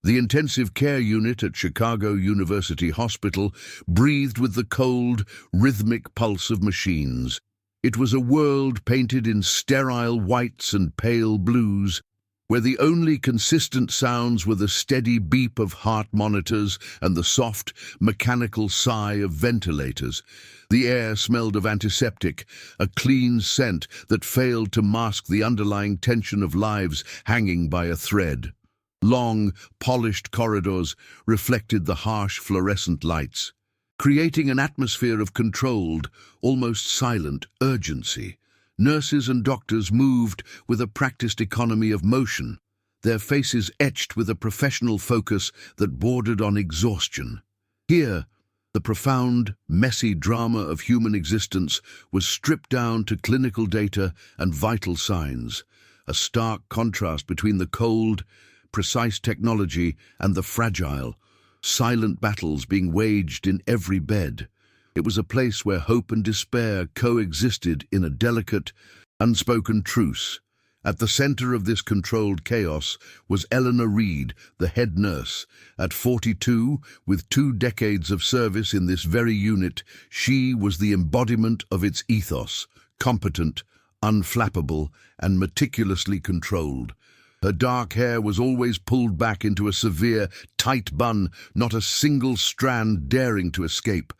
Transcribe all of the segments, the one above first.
The intensive care unit at Chicago University Hospital breathed with the cold, rhythmic pulse of machines. It was a world painted in sterile whites and pale blues, where the only consistent sounds were the steady beep of heart monitors and the soft, mechanical sigh of ventilators. The air smelled of antiseptic, a clean scent that failed to mask the underlying tension of lives hanging by a thread. Long, polished corridors reflected the harsh fluorescent lights, creating an atmosphere of controlled, almost silent urgency. Nurses and doctors moved with a practiced economy of motion, their faces etched with a professional focus that bordered on exhaustion. Here, the profound, messy drama of human existence was stripped down to clinical data and vital signs, a stark contrast between the cold, precise technology and the fragile, silent battles being waged in every bed. It was a place where hope and despair coexisted in a delicate, unspoken truce. At the center of this controlled chaos was Eleanor Reed, the head nurse. At 42, with 2 decades of service in this very unit, she was the embodiment of its ethos, competent, unflappable, and meticulously controlled. Her dark hair was always pulled back into a severe, tight bun, not a single strand daring to escape.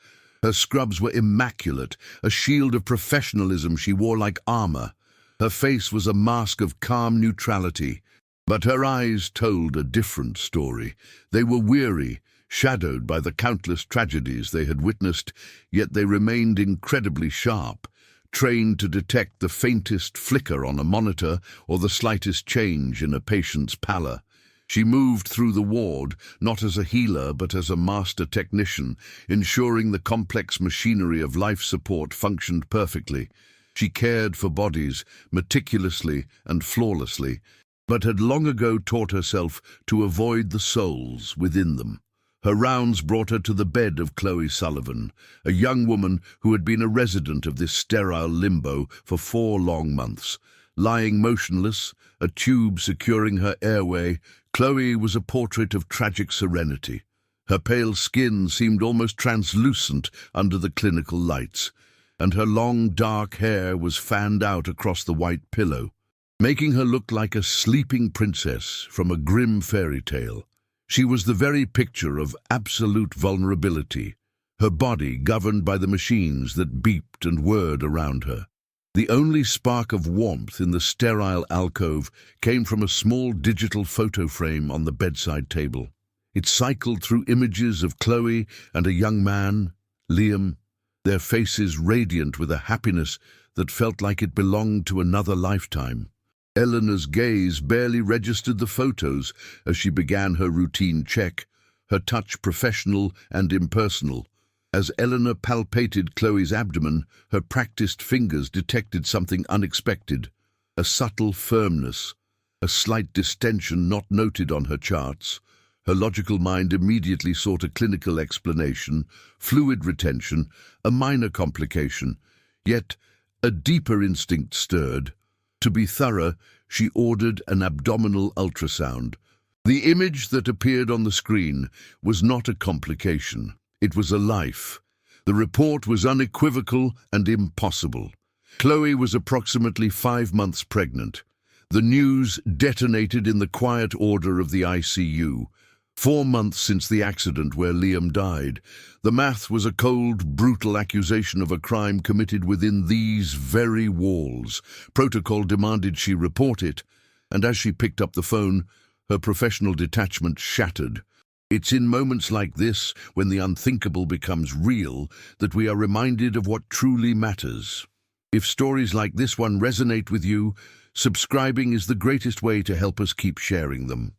Her scrubs were immaculate, a shield of professionalism she wore like armor. Her face was a mask of calm neutrality, but her eyes told a different story. They were weary, shadowed by the countless tragedies they had witnessed, yet they remained incredibly sharp, trained to detect the faintest flicker on a monitor or the slightest change in a patient's pallor. She moved through the ward, not as a healer but as a master technician, ensuring the complex machinery of life support functioned perfectly. She cared for bodies, meticulously and flawlessly, but had long ago taught herself to avoid the souls within them. Her rounds brought her to the bed of Chloe Sullivan, a young woman who had been a resident of this sterile limbo for 4 long months. Lying motionless, a tube securing her airway, Chloe was a portrait of tragic serenity. Her pale skin seemed almost translucent under the clinical lights, and her long dark hair was fanned out across the white pillow, making her look like a sleeping princess from a grim fairy tale. She was the very picture of absolute vulnerability, her body governed by the machines that beeped and whirred around her. The only spark of warmth in the sterile alcove came from a small digital photo frame on the bedside table. It cycled through images of Chloe and a young man, Liam, their faces radiant with a happiness that felt like it belonged to another lifetime. Eleanor's gaze barely registered the photos as she began her routine check, her touch professional and impersonal. As Eleanor palpated Chloe's abdomen, her practiced fingers detected something unexpected, a subtle firmness, a slight distension not noted on her charts. Her logical mind immediately sought a clinical explanation, fluid retention, a minor complication, yet a deeper instinct stirred. To be thorough, she ordered an abdominal ultrasound. The image that appeared on the screen was not a complication. It was a life. The report was unequivocal and impossible. Chloe was approximately 5 months pregnant. The news detonated in the quiet order of the ICU. 4 months since the accident where Liam died. The math was a cold, brutal accusation of a crime committed within these very walls. Protocol demanded she report it, and as she picked up the phone, her professional detachment shattered. It's in moments like this, when the unthinkable becomes real, that we are reminded of what truly matters. If stories like this one resonate with you, subscribing is the greatest way to help us keep sharing them.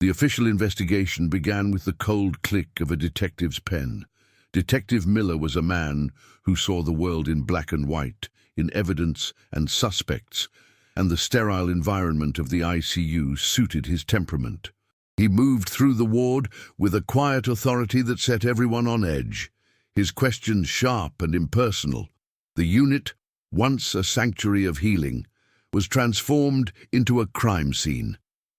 The official investigation began with the cold click of a detective's pen. Detective Miller was a man who saw the world in black and white, in evidence and suspects, and the sterile environment of the ICU suited his temperament. He moved through the ward with a quiet authority that set everyone on edge, his questions sharp and impersonal. The unit, once a sanctuary of healing, was transformed into a crime scene.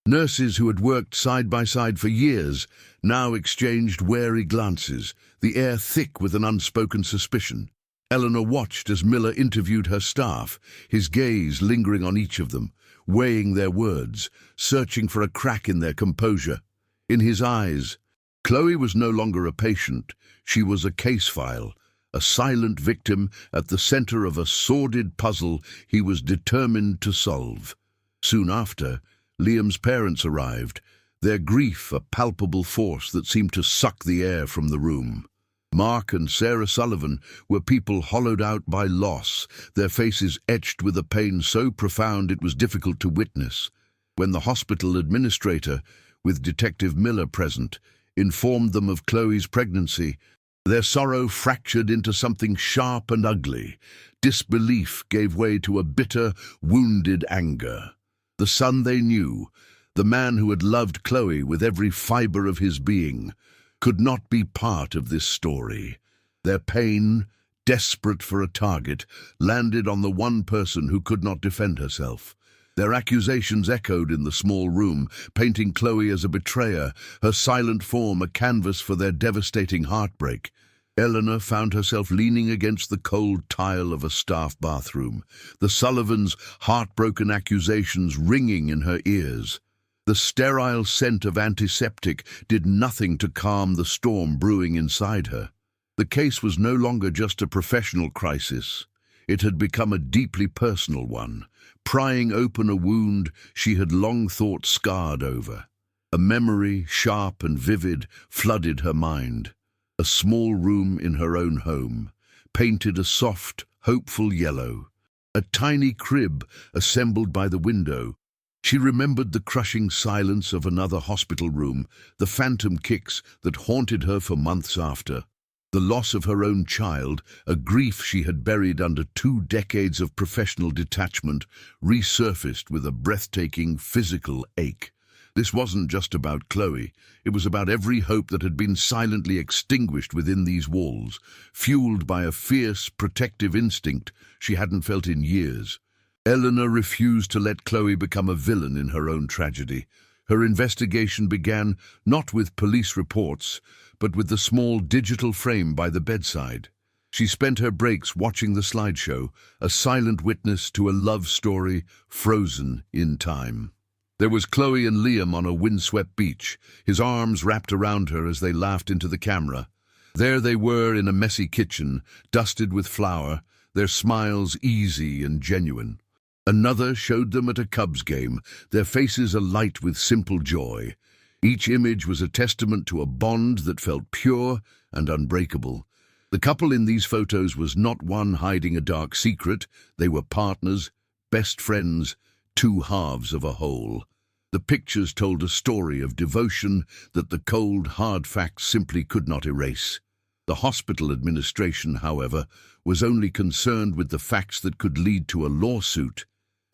Nurses who had worked side by side for years now exchanged wary glances, the air thick with an unspoken suspicion. Eleanor watched as Miller interviewed her staff, his gaze lingering on each of them, weighing their words, searching for a crack in their composure. In his eyes, Chloe was no longer a patient, she was a case file, a silent victim at the center of a sordid puzzle he was determined to solve. Soon after, Liam's parents arrived, their grief a palpable force that seemed to suck the air from the room. Mark and Sarah Sullivan were people hollowed out by loss, their faces etched with a pain so profound it was difficult to witness. When the hospital administrator, with Detective Miller present, informed them of Chloe's pregnancy, their sorrow fractured into something sharp and ugly. Disbelief gave way to a bitter, wounded anger. The son they knew, the man who had loved Chloe with every fiber of his being, could not be part of this story. Their pain, desperate for a target, landed on the one person who could not defend herself. Their accusations echoed in the small room, painting Chloe as a betrayer, her silent form a canvas for their devastating heartbreak. Eleanor found herself leaning against the cold tile of a staff bathroom, the Sullivans' heartbroken accusations ringing in her ears. The sterile scent of antiseptic did nothing to calm the storm brewing inside her. The case was no longer just a professional crisis. It had become a deeply personal one, prying open a wound she had long thought scarred over. A memory, sharp and vivid, flooded her mind. A small room in her own home, painted a soft, hopeful yellow. A tiny crib assembled by the window. She remembered the crushing silence of another hospital room, the phantom kicks that haunted her for months after. The loss of her own child, a grief she had buried under 2 decades of professional detachment, resurfaced with a breathtaking physical ache. This wasn't just about Chloe. It was about every hope that had been silently extinguished within these walls, fueled by a fierce, protective instinct she hadn't felt in years. Eleanor refused to let Chloe become a villain in her own tragedy. Her investigation began not with police reports, but with the small digital frame by the bedside. She spent her breaks watching the slideshow, a silent witness to a love story frozen in time. There was Chloe and Liam on a windswept beach, his arms wrapped around her as they laughed into the camera. There they were in a messy kitchen, dusted with flour, their smiles easy and genuine. Another showed them at a Cubs game, their faces alight with simple joy. Each image was a testament to a bond that felt pure and unbreakable. The couple in these photos was not one hiding a dark secret. They were partners, best friends, 2 halves of a whole. The pictures told a story of devotion that the cold, hard facts simply could not erase. The hospital administration, however, was only concerned with the facts that could lead to a lawsuit.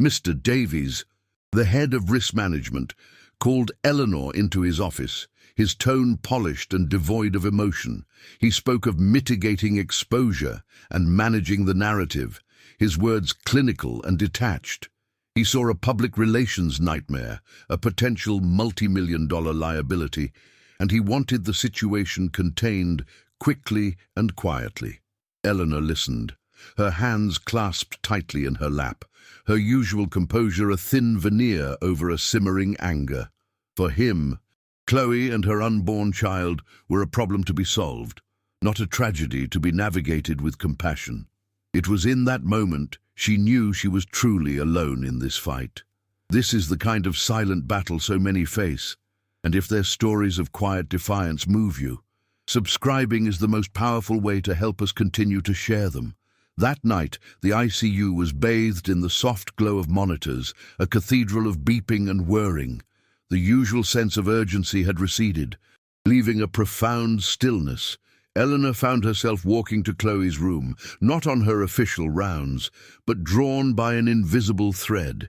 Mr. Davies, the head of risk management, called Eleanor into his office, his tone polished and devoid of emotion. He spoke of mitigating exposure and managing the narrative, his words clinical and detached. He saw a public relations nightmare, a potential multi-million-dollar liability, and he wanted the situation contained quickly and quietly. Eleanor listened, her hands clasped tightly in her lap, her usual composure a thin veneer over a simmering anger. For him, Chloe and her unborn child were a problem to be solved, not a tragedy to be navigated with compassion. It was in that moment she knew she was truly alone in this fight. This is the kind of silent battle so many face, and if their stories of quiet defiance move you, subscribing is the most powerful way to help us continue to share them. That night, the ICU was bathed in the soft glow of monitors, a cathedral of beeping and whirring. The usual sense of urgency had receded, leaving a profound stillness. Eleanor found herself walking to Chloe's room, not on her official rounds, but drawn by an invisible thread.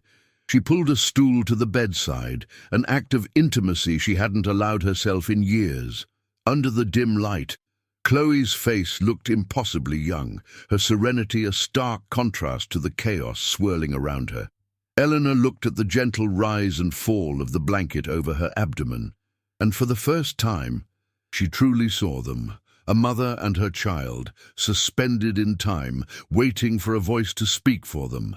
She pulled a stool to the bedside, an act of intimacy she hadn't allowed herself in years. Under the dim light, Chloe's face looked impossibly young, her serenity a stark contrast to the chaos swirling around her. Eleanor looked at the gentle rise and fall of the blanket over her abdomen, and for the first time, she truly saw them, a mother and her child, suspended in time, waiting for a voice to speak for them.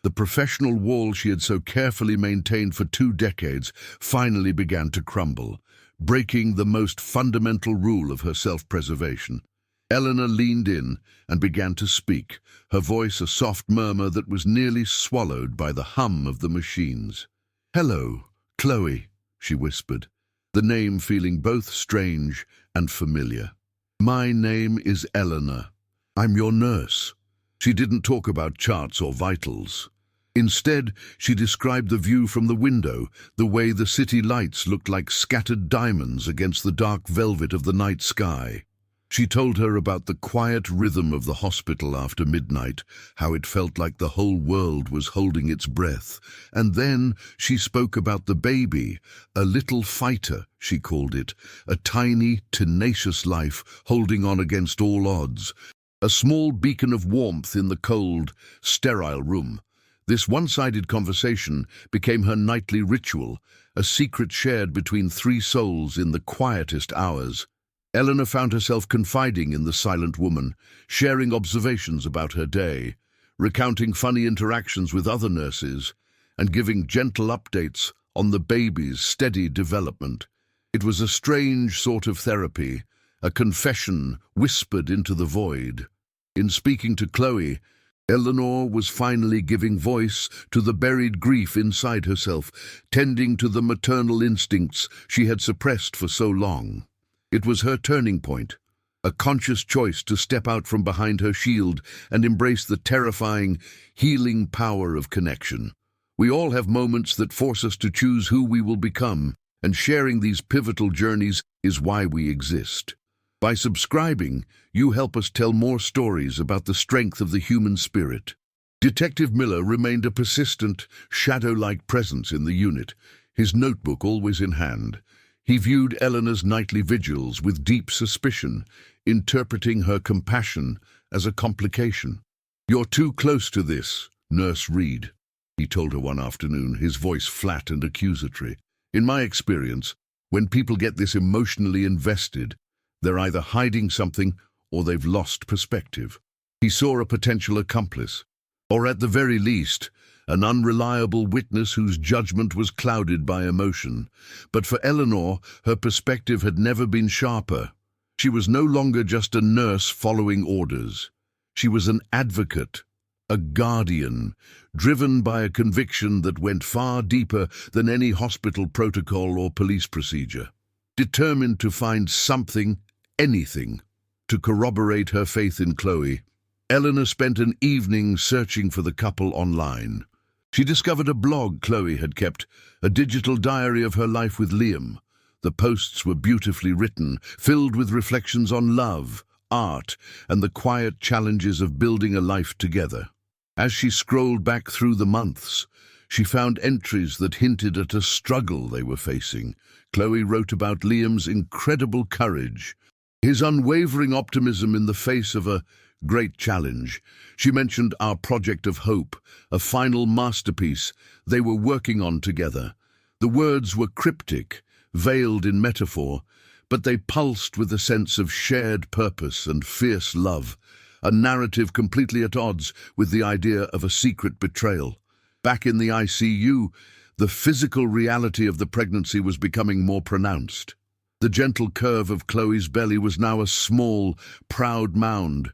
The professional wall she had so carefully maintained for 2 decades finally began to crumble, breaking the most fundamental rule of her self-preservation. Eleanor leaned in and began to speak, her voice a soft murmur that was nearly swallowed by the hum of the machines. "Hello, Chloe," she whispered, the name feeling both strange and familiar. "My name is Eleanor. I'm your nurse." She didn't talk about charts or vitals. Instead, she described the view from the window, the way the city lights looked like scattered diamonds against the dark velvet of the night sky. She told her about the quiet rhythm of the hospital after midnight, how it felt like the whole world was holding its breath. And then she spoke about the baby, a little fighter, she called it, a tiny, tenacious life holding on against all odds, a small beacon of warmth in the cold, sterile room. This one-sided conversation became her nightly ritual, a secret shared between 3 souls in the quietest hours. Eleanor found herself confiding in the silent woman, sharing observations about her day, recounting funny interactions with other nurses, and giving gentle updates on the baby's steady development. It was a strange sort of therapy, a confession whispered into the void. In speaking to Chloe, Eleanor was finally giving voice to the buried grief inside herself, tending to the maternal instincts she had suppressed for so long. It was her turning point, a conscious choice to step out from behind her shield and embrace the terrifying, healing power of connection. We all have moments that force us to choose who we will become, and sharing these pivotal journeys is why we exist. By subscribing, you help us tell more stories about the strength of the human spirit. Detective Miller remained a persistent, shadow-like presence in the unit, his notebook always in hand. He viewed Eleanor's nightly vigils with deep suspicion, interpreting her compassion as a complication. "You're too close to this, Nurse Reed," he told her one afternoon, his voice flat and accusatory. "In my experience, when people get this emotionally invested, they're either hiding something or they've lost perspective." He saw a potential accomplice, or at the very least, an unreliable witness whose judgment was clouded by emotion. But for Eleanor, her perspective had never been sharper. She was no longer just a nurse following orders. She was an advocate, a guardian, driven by a conviction that went far deeper than any hospital protocol or police procedure. Determined to find something, anything, to corroborate her faith in Chloe, Eleanor spent an evening searching for the couple online. She discovered a blog Chloe had kept, a digital diary of her life with Liam. The posts were beautifully written, filled with reflections on love, art, and the quiet challenges of building a life together. As she scrolled back through the months, she found entries that hinted at a struggle they were facing. Chloe wrote about Liam's incredible courage, his unwavering optimism in the face of a great challenge. She mentioned our project of hope, a final masterpiece they were working on together. The words were cryptic, veiled in metaphor, but they pulsed with a sense of shared purpose and fierce love, a narrative completely at odds with the idea of a secret betrayal. Back in the ICU, the physical reality of the pregnancy was becoming more pronounced. The gentle curve of Chloe's belly was now a small, proud mound,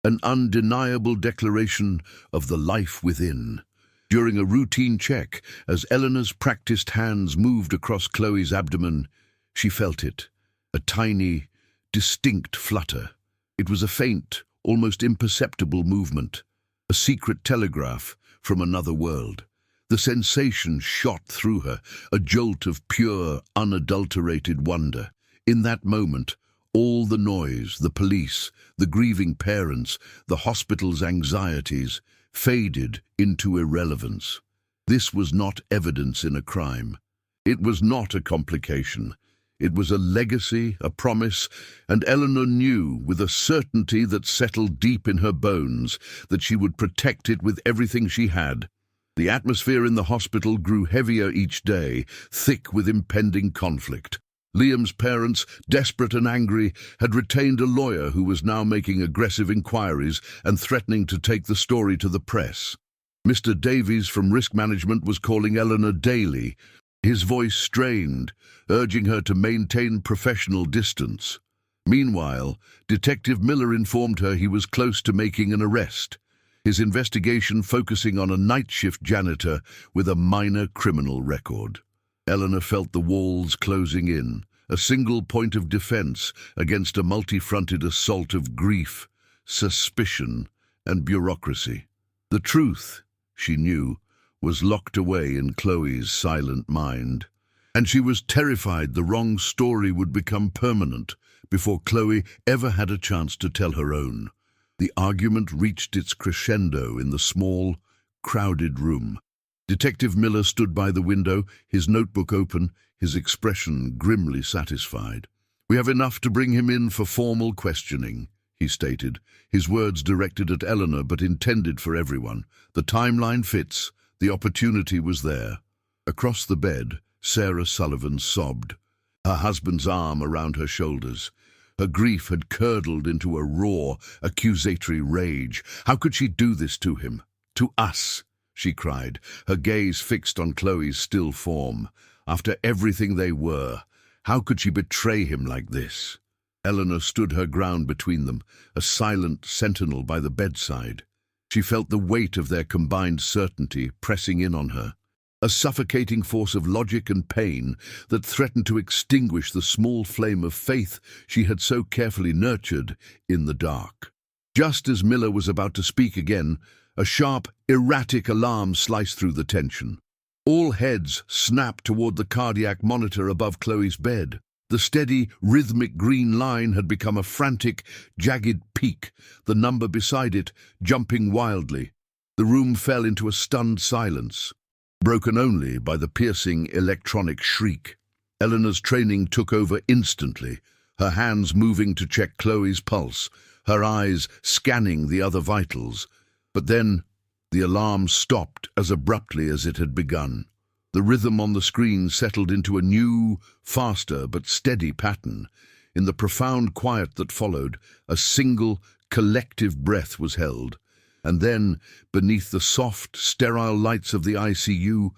an undeniable declaration of the life within. During a routine check, as Eleanor's practiced hands moved across Chloe's abdomen, she felt it, a tiny, distinct flutter. It was a faint, almost imperceptible movement, a secret telegraph from another world. The sensation shot through her, a jolt of pure, unadulterated wonder. In that moment, all the noise, the police, the grieving parents, the hospital's anxieties, faded into irrelevance. This was not evidence in a crime. It was not a complication. It was a legacy, a promise, and Eleanor knew, with a certainty that settled deep in her bones, that she would protect it with everything she had. The atmosphere in the hospital grew heavier each day, thick with impending conflict. Liam's parents, desperate and angry, had retained a lawyer who was now making aggressive inquiries and threatening to take the story to the press. Mr. Davies from Risk Management was calling Eleanor daily, his voice strained, urging her to maintain professional distance. Meanwhile, Detective Miller informed her he was close to making an arrest, his investigation focusing on a night shift janitor with a minor criminal record. Eleanor felt the walls closing in, a single point of defense against a multi-fronted assault of grief, suspicion, and bureaucracy. The truth, she knew, was locked away in Chloe's silent mind, and she was terrified the wrong story would become permanent before Chloe ever had a chance to tell her own. The argument reached its crescendo in the small, crowded room. Detective Miller stood by the window, his notebook open, his expression grimly satisfied. "We have enough to bring him in for formal questioning," he stated, his words directed at Eleanor but intended for everyone. "The timeline fits. The opportunity was there." Across the bed, Sarah Sullivan sobbed, her husband's arm around her shoulders. Her grief had curdled into a raw, accusatory rage. How could she do this to him? "To us," she cried, her gaze fixed on Chloe's still form. After everything they were, how could she betray him like this? Eleanor stood her ground between them, a silent sentinel by the bedside. She felt the weight of their combined certainty pressing in on her, a suffocating force of logic and pain that threatened to extinguish the small flame of faith she had so carefully nurtured in the dark. Just as Miller was about to speak again, a sharp, erratic alarm sliced through the tension. All heads snapped toward the cardiac monitor above Chloe's bed. The steady, rhythmic green line had become a frantic, jagged peak, the number beside it jumping wildly. The room fell into a stunned silence, broken only by the piercing electronic shriek. Eleanor's training took over instantly, her hands moving to check Chloe's pulse, her eyes scanning the other vitals. But then the alarm stopped as abruptly as it had begun. The rhythm on the screen settled into a new, faster but steady pattern. In the profound quiet that followed, a single, collective breath was held. And then, beneath the soft, sterile lights of the ICU,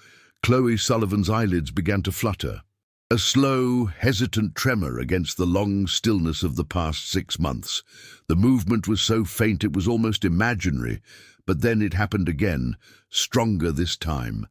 Chloe Sullivan's eyelids began to flutter. A slow, hesitant tremor against the long stillness of the past 6 months. The movement was so faint it was almost imaginary, but then it happened again, stronger this time.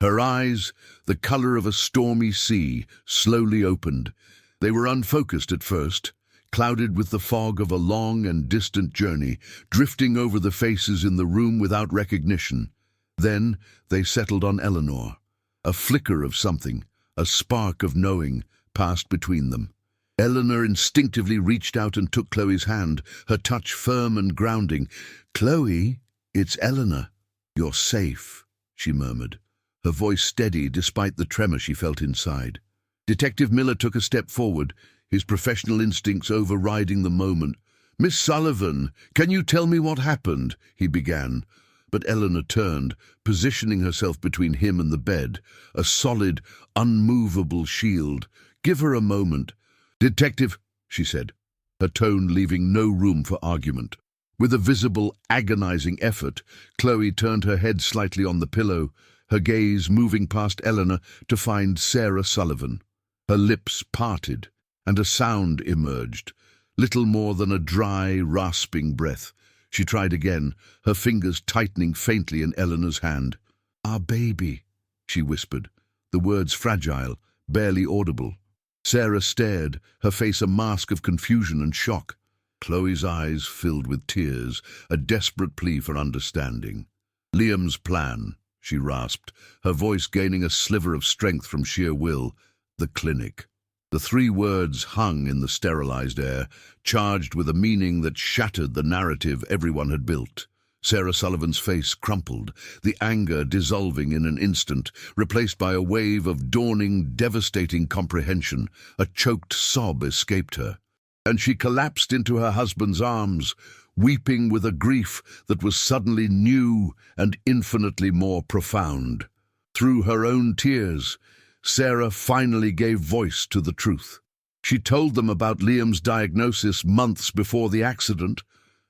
Her eyes, the color of a stormy sea, slowly opened. They were unfocused at first, clouded with the fog of a long and distant journey, drifting over the faces in the room without recognition. Then they settled on Eleanor. A flicker of something, a spark of knowing, passed between them. Eleanor instinctively reached out and took Chloe's hand, her touch firm and grounding. "Chloe, it's Eleanor. You're safe," she murmured, her voice steady despite the tremor she felt inside. Detective Miller took a step forward, his professional instincts overriding the moment. "Miss Sullivan, can you tell me what happened?" he began. But Eleanor turned, positioning herself between him and the bed, a solid, unmovable shield. "Give her a moment." "Detective," she said, her tone leaving no room for argument. With a visible, agonizing effort, Chloe turned her head slightly on the pillow, her gaze moving past Eleanor to find Sarah Sullivan. Her lips parted, and a sound emerged, little more than a dry, rasping breath. She tried again, her fingers tightening faintly in Eleanor's hand. "Our baby," she whispered, the words fragile, barely audible. Sarah stared, her face a mask of confusion and shock. Chloe's eyes filled with tears, a desperate plea for understanding. "Liam's plan," she rasped, her voice gaining a sliver of strength from sheer will. "The clinic." The 3 words hung in the sterilized air, charged with a meaning that shattered the narrative everyone had built. Sarah Sullivan's face crumpled, the anger dissolving in an instant, replaced by a wave of dawning, devastating comprehension. A choked sob escaped her, and she collapsed into her husband's arms, weeping with a grief that was suddenly new and infinitely more profound. Through her own tears, Sarah finally gave voice to the truth. She told them about Liam's diagnosis months before the accident,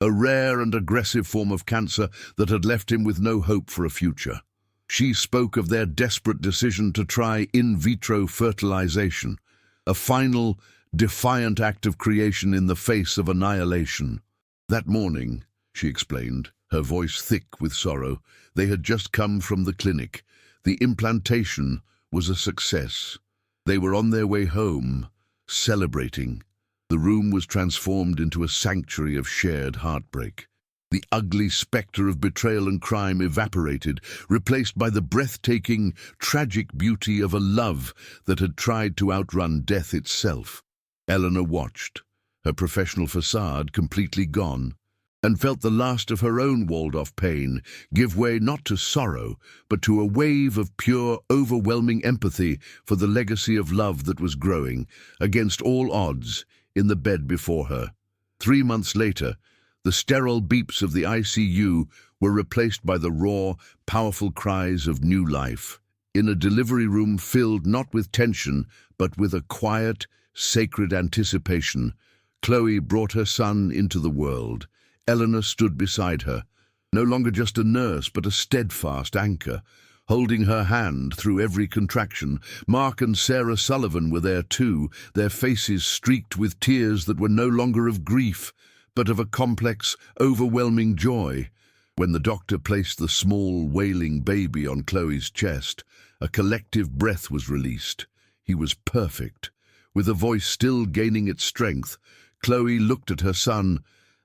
a rare and aggressive form of cancer that had left him with no hope for a future. She spoke of their desperate decision to try in vitro fertilization, a final, defiant act of creation in the face of annihilation. That morning, she explained, her voice thick with sorrow, they had just come from the clinic. The implantation was a success. They were on their way home, celebrating. The room was transformed into a sanctuary of shared heartbreak. The ugly spectre of betrayal and crime evaporated, replaced by the breathtaking, tragic beauty of a love that had tried to outrun death itself. Eleanor watched, her professional facade completely gone, and felt the last of her own walled-off pain give way not to sorrow, but to a wave of pure, overwhelming empathy for the legacy of love that was growing, against all odds, in the bed before her. 3 months later, the sterile beeps of the ICU were replaced by the raw, powerful cries of new life. In a delivery room filled not with tension, but with a quiet, sacred anticipation, Chloe brought her son into the world. Eleanor stood beside her, no longer just a nurse, but a steadfast anchor, holding her hand through every contraction. Mark and Sarah Sullivan were there too, their faces streaked with tears that were no longer of grief, but of a complex, overwhelming joy. When the doctor placed the small, wailing baby on Chloe's chest, a collective breath was released. He was perfect. With a voice still gaining its strength, Chloe looked at her son,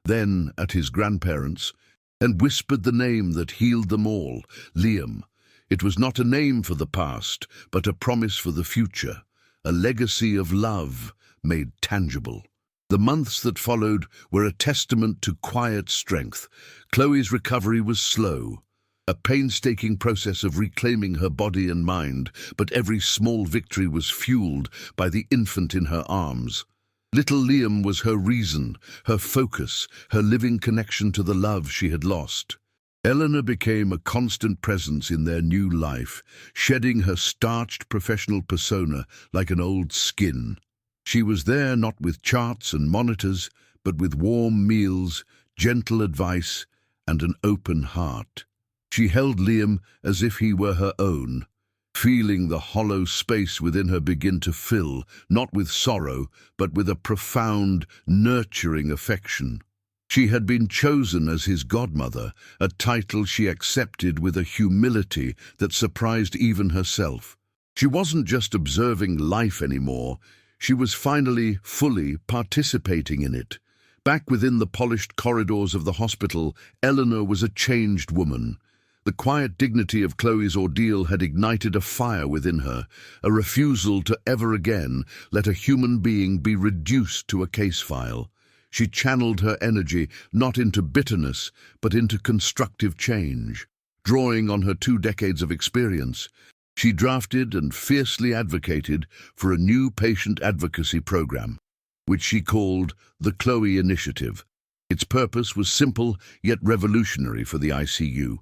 then at his grandparents, and whispered the name that healed them all, Liam. It was not a name for the past, but a promise for the future, a legacy of love made tangible. The months that followed were a testament to quiet strength. Chloe's recovery was slow, a painstaking process of reclaiming her body and mind, but every small victory was fueled by the infant in her arms. Little Liam was her reason, her focus, her living connection to the love she had lost. Eleanor became a constant presence in their new life, shedding her starched professional persona like an old skin. She was there not with charts and monitors, but with warm meals, gentle advice, and an open heart. She held Liam as if he were her own, feeling the hollow space within her begin to fill, not with sorrow, but with a profound, nurturing affection. She had been chosen as his godmother, a title she accepted with a humility that surprised even herself. She wasn't just observing life anymore, she was finally, fully participating in it. Back within the polished corridors of the hospital, Eleanor was a changed woman. The quiet dignity of Chloe's ordeal had ignited a fire within her, a refusal to ever again let a human being be reduced to a case file. She channeled her energy not into bitterness, but into constructive change. Drawing on her 2 decades of experience, she drafted and fiercely advocated for a new patient advocacy program, which she called the Chloe Initiative. Its purpose was simple yet revolutionary for the ICU.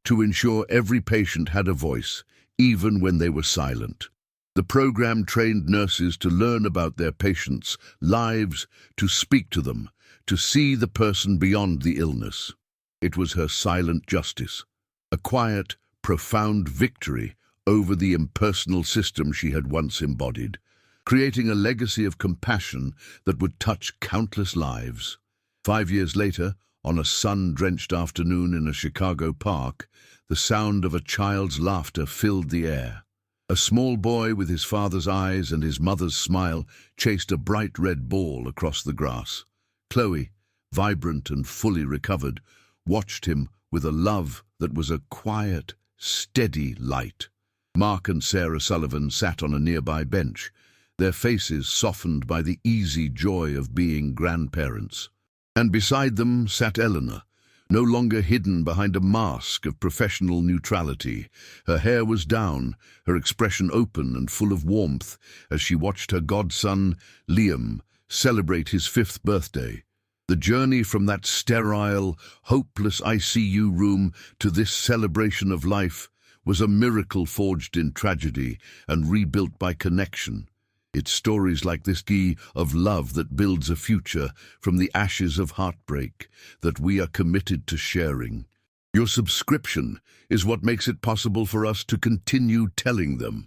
To ensure every patient had a voice, even when they were silent. The program trained nurses to learn about their patients' lives, to speak to them, to see the person beyond the illness. It was her silent justice, a quiet, profound victory over the impersonal system she had once embodied, creating a legacy of compassion that would touch countless lives. 5 years later, on a sun-drenched afternoon in a Chicago park, the sound of a child's laughter filled the air. A small boy with his father's eyes and his mother's smile chased a bright red ball across the grass. Chloe, vibrant and fully recovered, watched him with a love that was a quiet, steady light. Mark and Sarah Sullivan sat on a nearby bench, their faces softened by the easy joy of being grandparents. And beside them sat Eleanor, no longer hidden behind a mask of professional neutrality. Her hair was down, her expression open and full of warmth as she watched her godson, Liam, celebrate his 5th birthday. The journey from that sterile, hopeless ICU room to this celebration of life was a miracle forged in tragedy and rebuilt by connection. It's stories like this key of love that builds a future from the ashes of heartbreak that we are committed to sharing. Your subscription is what makes it possible for us to continue telling them.